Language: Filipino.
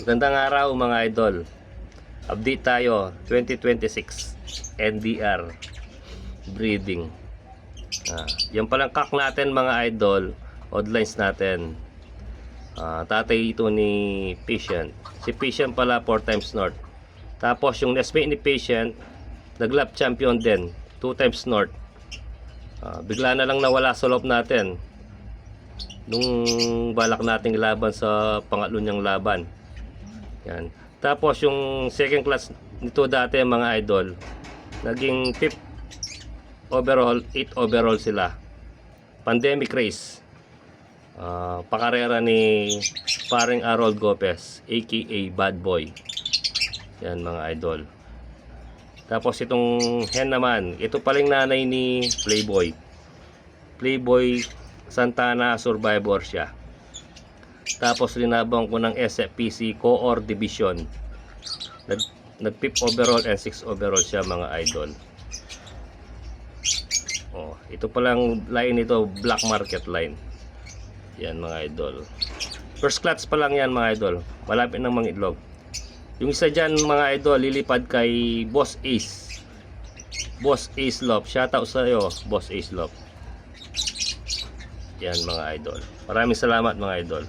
Gandang araw mga idol. Update tayo 2026 NDR breeding. Yan palang kak natin mga idol, oddlines natin. Tatay ito ni Patient. Si Patient pala 4 times North. Tapos yung nestmate ni Patient, nag-lap champion din 2 times North. Bigla na lang nawala sa loob natin nung balak nating laban sa pangatlo niyang laban. Yan. Tapos yung second class nito dati mga idol, naging 5th overall, 8th overall sila. Pandemic race. Pakarera ni paring Harold Gopez aka Bad Boy. Yan mga idol. Tapos itong hen naman, ito paling nanay ni Playboy. Playboy Santana Survivor siya. Tapos linabang ko ng SFPC Coor Division. Nag 5th overall and 6th overall siya mga idol. Ito palang line nito, black market line. Yan mga idol. First clutch pa lang yan mga idol. Malapit ng mga itlog. Yung isa dyan mga idol, lilipad kay Boss Ace. Boss Ace Love. Shoutout sa iyo, Boss Ace Love. Yan mga idol. Maraming salamat mga idol.